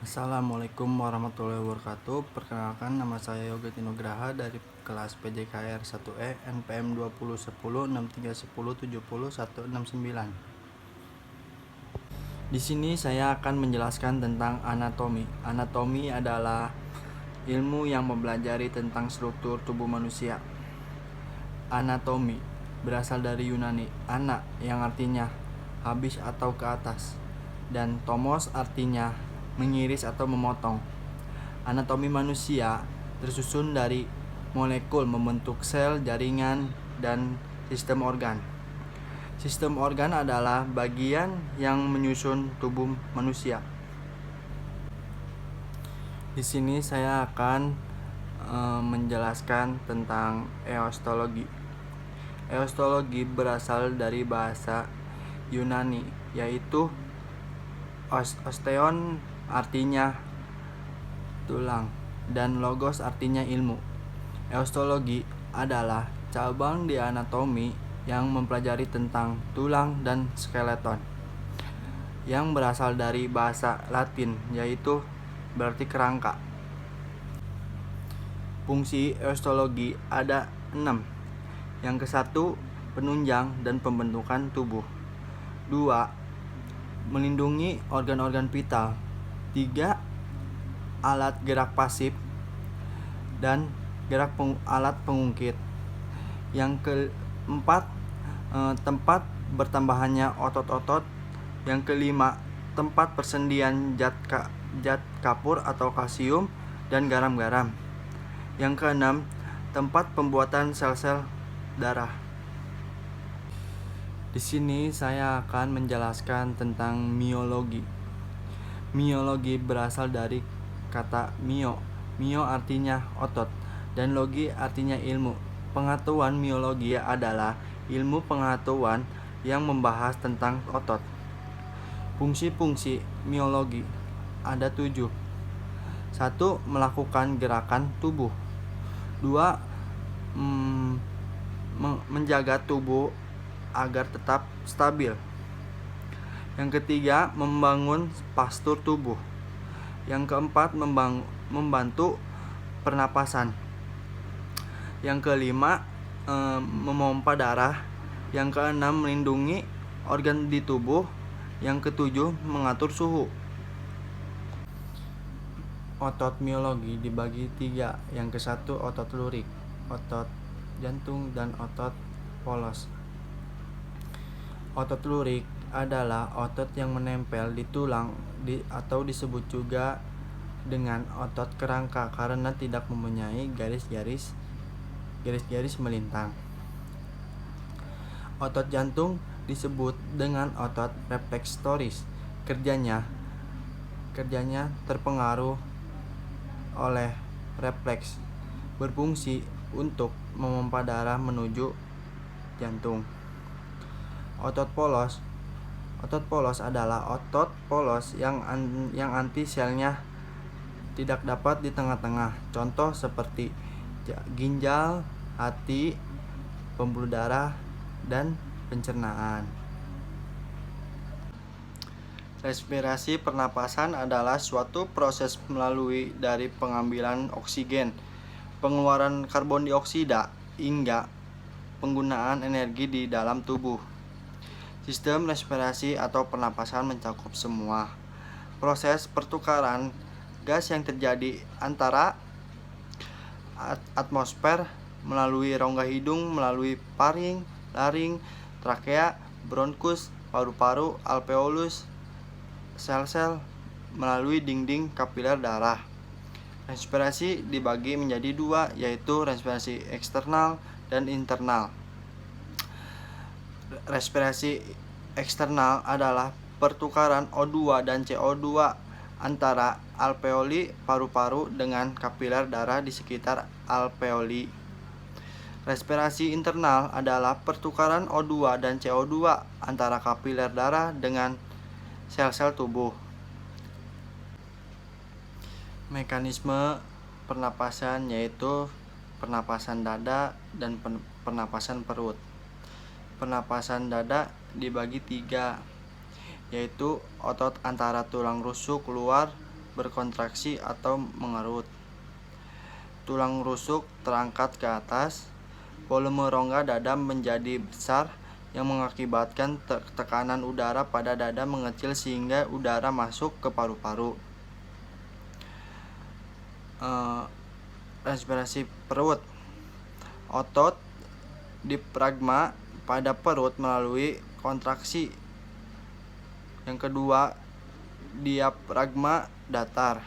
Assalamualaikum warahmatullahi wabarakatuh. Perkenalkan, nama saya Yoga Tinograha dari kelas PJKR 1E NPM 2010 6310 70 169. Di sini saya akan menjelaskan tentang anatomi. Anatomi adalah ilmu yang mempelajari tentang struktur tubuh manusia. Anatomi berasal dari Yunani, ana yang artinya habis atau ke atas, dan tomos artinya mengiris atau memotong. Anatomi manusia tersusun dari molekul membentuk sel, jaringan, dan sistem organ. Sistem organ adalah bagian yang menyusun tubuh manusia. Di sini saya akan menjelaskan tentang eostologi. Eostologi berasal dari bahasa Yunani, yaitu osteon artinya tulang dan logos artinya ilmu. Eostologi adalah cabang di anatomi yang mempelajari tentang tulang dan skeleton, yang berasal dari bahasa Latin, yaitu berarti kerangka. Fungsi eostologi ada 6. Yang ke-1, penunjang dan pembentukan tubuh. 2, melindungi organ-organ vital. 3, alat gerak pasif dan alat pengungkit. Yang keempat, tempat bertambahannya otot-otot. Yang kelima, tempat persendian zat kapur atau kalsium dan garam-garam. Yang keenam, tempat pembuatan sel-sel darah. Di sini saya akan menjelaskan tentang miologi. Miologi berasal dari kata mio. Mio artinya otot dan logi artinya ilmu. Pengetahuan miologi adalah ilmu pengetahuan yang membahas tentang otot. Fungsi-fungsi miologi ada 7. 1, melakukan gerakan tubuh. 2, menjaga tubuh agar tetap stabil. Yang ketiga, membangun postur tubuh. Yang keempat, membantu pernapasan. Yang kelima, memompa darah. Yang keenam, melindungi organ di tubuh. Yang ketujuh, mengatur suhu. Otot miologi dibagi 3. Yang ke-1, otot lurik, otot jantung, dan otot polos. Otot lurik adalah otot yang menempel di tulang atau disebut juga dengan otot kerangka karena tidak mempunyai garis-garis melintang. Otot jantung disebut dengan otot reflektoris. Kerjanya terpengaruh oleh refleks, berfungsi untuk memompa darah menuju jantung. Otot polos adalah otot polos yang anti selnya tidak dapat di tengah-tengah. Contoh seperti ginjal, hati, pembuluh darah, dan pencernaan. Respirasi pernapasan adalah suatu proses melalui dari pengambilan oksigen, pengeluaran karbon dioksida, hingga penggunaan energi di dalam tubuh. Sistem respirasi atau pernapasan mencakup semua proses pertukaran gas yang terjadi antara atmosfer melalui rongga hidung, melalui paring, laring, trakea, bronkus, paru-paru, alveolus, sel-sel, melalui dinding kapiler darah. Respirasi dibagi menjadi 2, yaitu respirasi eksternal dan internal. Respirasi eksternal adalah pertukaran O2 dan CO2 antara alveoli paru-paru dengan kapiler darah di sekitar alveoli. Respirasi internal adalah pertukaran O2 dan CO2 antara kapiler darah dengan sel-sel tubuh. Mekanisme pernapasan yaitu pernapasan dada dan pernapasan perut. Pernapasan dada dibagi 3, yaitu otot antara tulang rusuk luar berkontraksi atau mengerut. Tulang rusuk terangkat ke atas. Volume rongga dada menjadi besar yang mengakibatkan tekanan udara pada dada mengecil sehingga udara masuk ke paru-paru. Respirasi perut. Otot diafragma pada perut melalui kontraksi. Yang kedua, diafragma datar.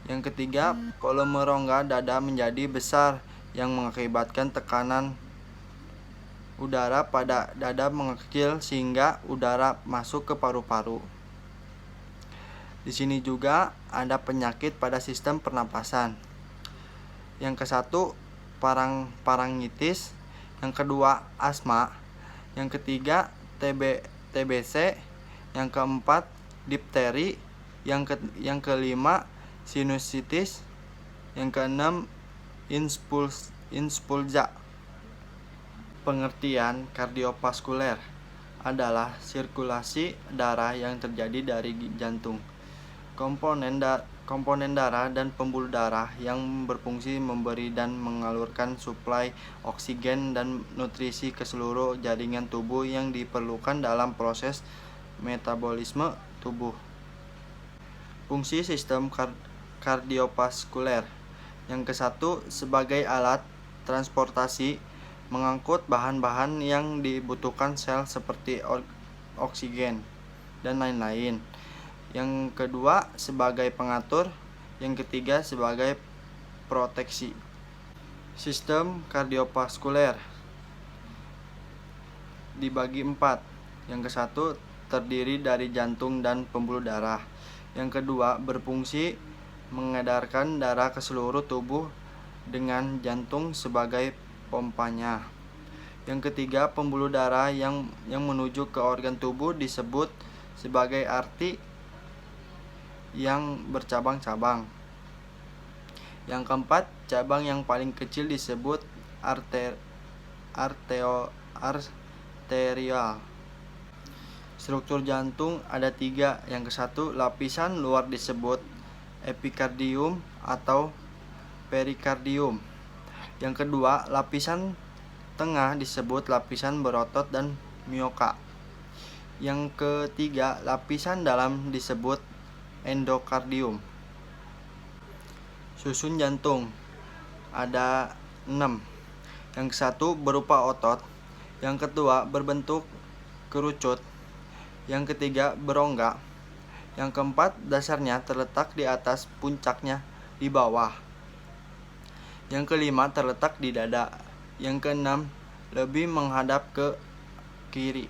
Yang ketiga, volume rongga dada menjadi besar yang mengakibatkan tekanan udara pada dada mengecil sehingga udara masuk ke paru-paru. Di sini juga ada penyakit pada sistem pernapasan. Yang ke-1 parangitis, yang kedua asma, yang ketiga TBC, yang keempat difteri, yang kelima sinusitis, yang keenam influenza. Pengertian kardiovaskuler adalah sirkulasi darah yang terjadi dari jantung, komponen darah dan pembuluh darah yang berfungsi memberi dan mengalurkan suplai oksigen dan nutrisi ke seluruh jaringan tubuh yang diperlukan dalam proses metabolisme tubuh. Fungsi sistem kardiovaskuler. Yang ke-1, sebagai alat transportasi, mengangkut bahan-bahan yang dibutuhkan sel seperti oksigen dan lain-lain. Yang kedua, sebagai pengatur. Yang ketiga, sebagai proteksi. Sistem kardiovaskuler dibagi 4. Yang ke-1 terdiri dari jantung dan pembuluh darah. Yang kedua, berfungsi mengedarkan darah ke seluruh tubuh dengan jantung sebagai pompanya. Yang ketiga, pembuluh darah yang menuju ke organ tubuh disebut sebagai arti yang bercabang-cabang. Yang keempat, cabang yang paling kecil disebut arterial. Struktur jantung ada 3. Yang ke-1, lapisan luar disebut epikardium atau perikardium. Yang kedua, lapisan tengah disebut lapisan berotot dan mioka. Yang ketiga, lapisan dalam disebut endokardium. Susun jantung ada 6. Yang ke-1 berupa otot. Yang kedua berbentuk kerucut. Yang ketiga berongga. Yang keempat, dasarnya terletak di atas, puncaknya di bawah. Yang kelima, terletak di dada. Yang keenam, lebih menghadap ke kiri.